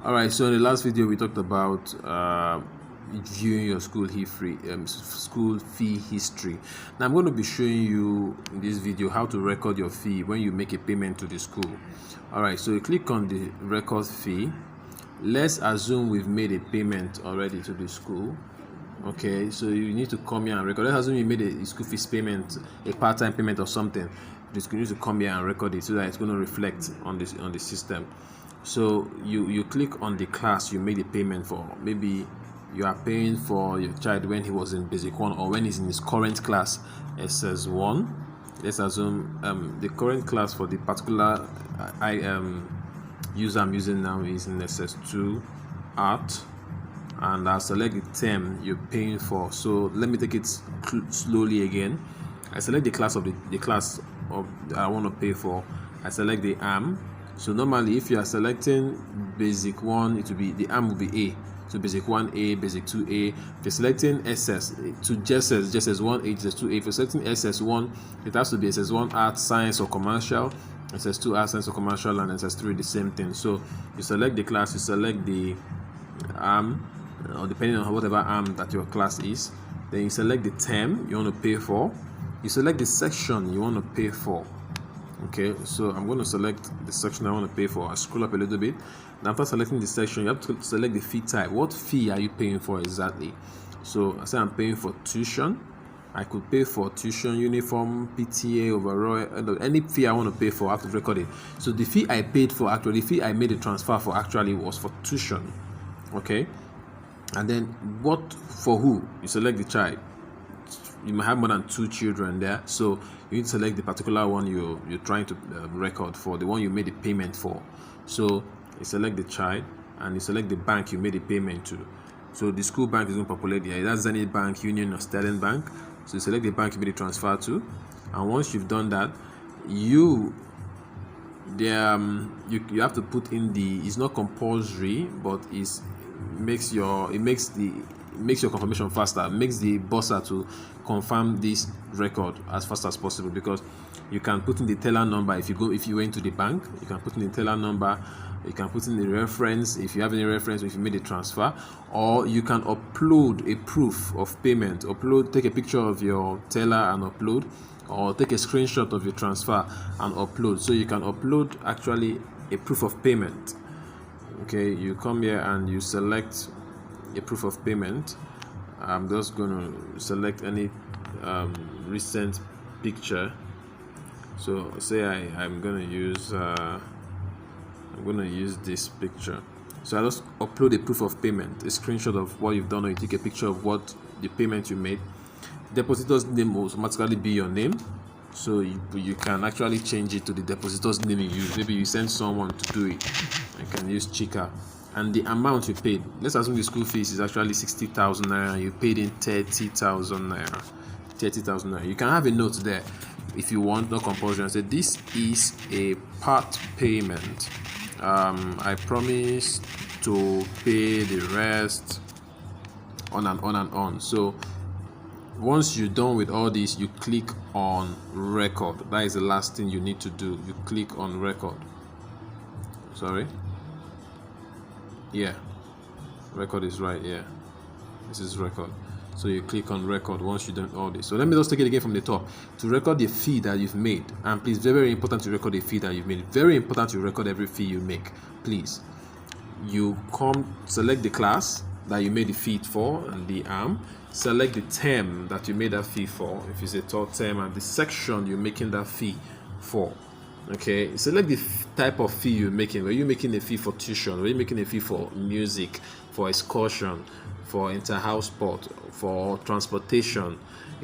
All right, so in the last video we talked about viewing your school fee history. Now I'm going to be showing you in this video how to record your fee when you make a payment to the school. All right, so you click on the record fee. Let's assume we've made a payment already to the school. Okay, so you need to come here and record. Let's assume you made a school fees payment, a part-time payment or something. The school needs to come here and record it so that it's going to reflect on the system. So you click on the class you made a payment for. Maybe you are paying for your child when he was in basic 1 or when he's in his current class SS1. Let's assume the current class for the particular user I'm using now is in SS2 art, and I'll select the term you're paying for. So let me take it slowly again. I select the class of the class of I want to pay for. I select the arm. So normally if you are selecting basic 1, it will be the arm will be A. So basic 1A, basic 2A. If you're selecting SS to JSS 1A, JSS 2A. If you're selecting SS1, it has to be SS1 art, science or commercial, SS2 art, science or commercial, and SS3 the same thing. So you select the class, you select the arm, or depending on whatever arm that your class is. Then you select the term you want to pay for. You select the section you want to pay for. Okay, so I'm going to select the section I want to pay for. I scroll up a little bit, and after selecting the section, you have to select the fee type. What fee are you paying for exactly? So I say I'm paying for tuition. I could pay for tuition, uniform, PTA, overall, any fee I want to pay for. I have to record it. So the fee I paid for, actually, the fee I made a transfer for actually was for tuition. Okay, and then what for who? You select the child. You might have more than 2 children there, so you need to select the particular one you're trying to record for, the one you made the payment for. So you select the child and you select the bank you made the payment to. So the school bank is going to populate here. That's Zenith Bank, Union, or Sterling Bank. So you select the bank you made the transfer to, and once you've done that, you have to put in it's not compulsory, but it makes your confirmation faster. It makes the bursar to confirm this record as fast as possible, because you can put in the teller number. If you went to the bank, you can put in the teller number. You can put in the reference if you have any reference, if you made a transfer, or you can upload a proof of payment. Take a picture of your teller and upload, or take a screenshot of your transfer and upload. So you can upload actually a proof of payment. Okay, you come here and you select a proof of payment. I'm just going to select any recent picture. So say I'm going to use this picture. So I just upload a proof of payment, a screenshot of what you've done, or you take a picture of what the payment you made. Depositor's name will automatically be your name, so you can actually change it to the depositor's name you use. Maybe you send someone to do it. I can use Chika. And the amount you paid, let's assume the school fees is actually 60,000 naira and you paid in 30,000 naira. 30,000 naira. You can have a note there if you want, no compulsion. Say this is a part payment. I promise to pay the rest, on and on and on. So once you're done with all this, you click on record. That is the last thing you need to do. You click on record. Sorry. Yeah, record is right. Yeah, this is record. So you click on record once you've done all this. So let me just take it again from the top. To record the fee that you've made, and please, very, very important to record the fee that you've made. Very important to record every fee you make. Please, you select the class that you made the fee for and the arm. Select the term that you made that fee for, if it's a third term, and the section you're making that fee for. Okay, select the type of fee you're making. Were you making a fee for tuition? Were you making a fee for music, for excursion, for inter-house sport, for transportation,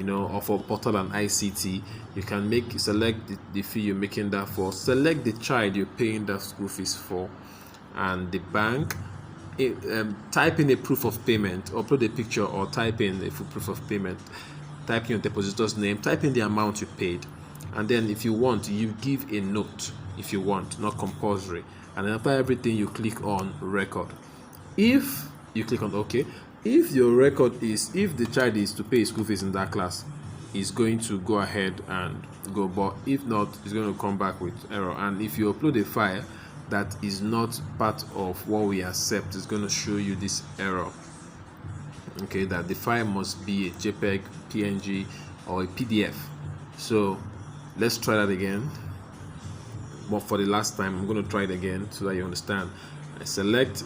or for portal and ICT? You can select the fee you're making that for. Select the child you're paying that school fees for, and the bank. Type in a proof of payment, upload a picture, or type in a full proof of payment. Type in your depositor's name, type in the amount you paid, and then if you want, you give a note if you want, not compulsory. And then after everything, you click on record. If you click on OK, if the child is to pay school fees in that class, is going to go ahead and go, but if not, it's going to come back with error. And if you upload a file, that is not part of what we accept, it's going to show you this error. Okay, that the file must be a JPEG, PNG, or a PDF. So let's try that again. But for the last time, I'm going to try it again so that you understand. I select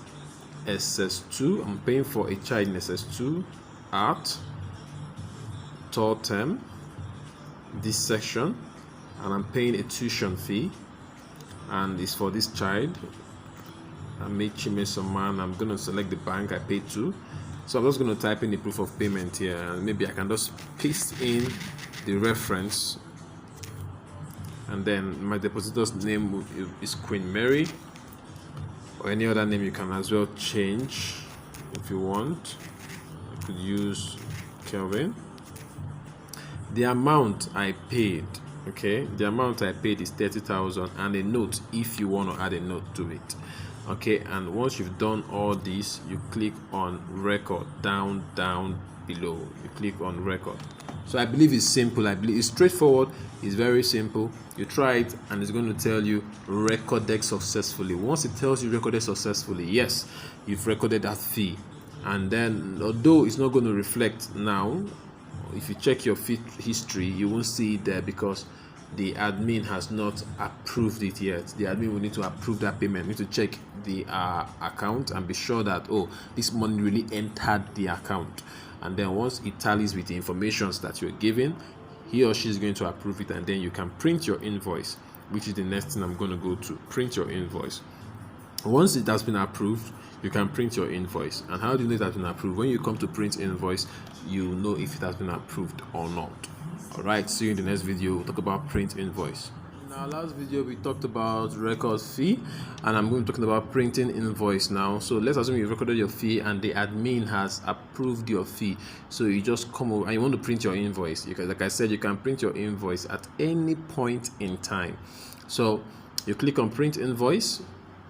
SS2. I'm paying for a child in SS2, art, totem, this section, and I'm paying a tuition fee, and it's for this child. Amechi Mesoman. I'm going to select the bank I paid to. So I'm just going to type in the proof of payment here, and maybe I can just paste in the reference, and then my depositor's name is Queen Mary, or any other name you can as well change if you want. I could use Kelvin. The amount I paid, okay, the amount I paid is 30,000, and a note if you want to add a note to it. Okay, and once you've done all this, you click on record down below. You click on record. So I believe it's simple. I believe it's straightforward. It's very simple. You try it and it's going to tell you recorded successfully. Once it tells you recorded successfully, yes, you've recorded that fee. And then, although it's not going to reflect now, if you check your fee history, you won't see it there because the admin has not approved it yet. The admin will need to approve that payment. You need to check the account and be sure that, oh, this money really entered the account. And then once it tallies with the information that you're giving, he or she is going to approve it, and then you can print your invoice, which is the next thing I'm going to go to. Print your invoice. Once it has been approved, you can print your invoice. And how do you know it has been approved? When you come to print invoice, you know if it has been approved or not. Alright, see you in the next video. We'll talk about print invoice. In our last video, we talked about record fee, and I'm going to be talking about printing invoice now. So let's assume you recorded your fee and the admin has approved your fee. So you just come over and you want to print your invoice. You can, like I said, you can print your invoice at any point in time. So you click on print invoice.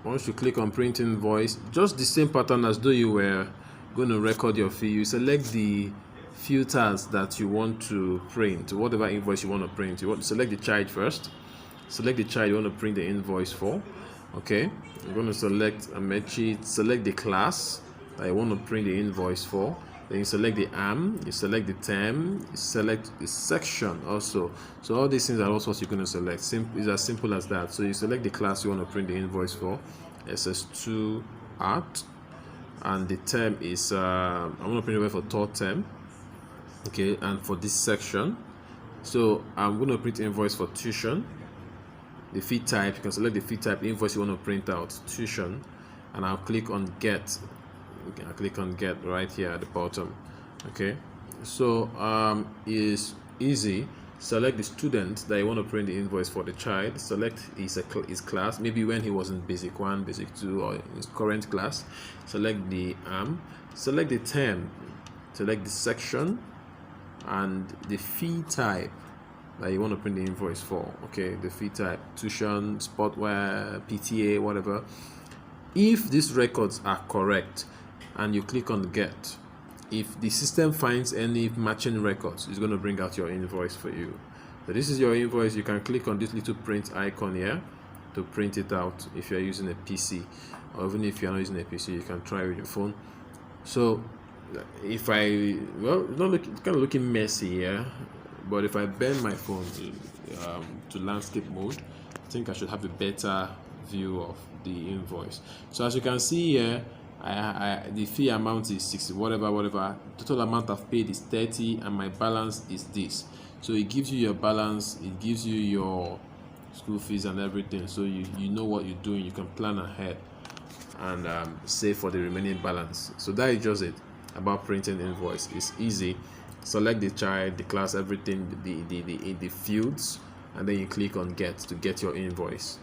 Once you click on print invoice, just the same pattern as though you were going to record your fee. You select the filters that you want to print, whatever invoice you want to print. You want to select the child first. Select the child you want to print the invoice for. Okay, you're going to select Amechi, select the class that you want to print the invoice for. Then you select the AM, you select the term, you select the section also. So all these things are also what you're going to select. It's as simple as that. So you select the class you want to print the invoice for, SS2 art, and the term is I'm going to print it for third term. Okay, and for this section, so I'm going to print invoice for tuition. The fee type, you can select the fee type, the invoice you want to print out, tuition, and I'll click on get. Okay, I'll click on get right here at the bottom. Okay, so is easy. Select the student that you want to print the invoice for, the child. Select his class, maybe when he was in basic 1, basic 2, or in his current class. Select the select the term, select the section, and the fee type that you want to print the invoice for. Okay, the fee type, tuition, sportwear, PTA, whatever. If these records are correct and you click on get, if the system finds any matching records, it's going to bring out your invoice for you. So this is your invoice. You can click on this little print icon here to print it out if you're using a PC, or even if you're not using a PC, you can try with your phone. So if I, well, it's kind of looking messy here, but if I bend my phone to landscape mode, I think I should have a better view of the invoice. So as you can see here, the fee amount is 60, whatever. Total amount I've paid is 30, and my balance is this. So it gives you your balance, it gives you your school fees and everything, so you know what you're doing. You can plan ahead and save for the remaining balance. So that is just it about printing invoice. It's easy. Select the child, the class, everything, the fields, and then you click on get to get your invoice.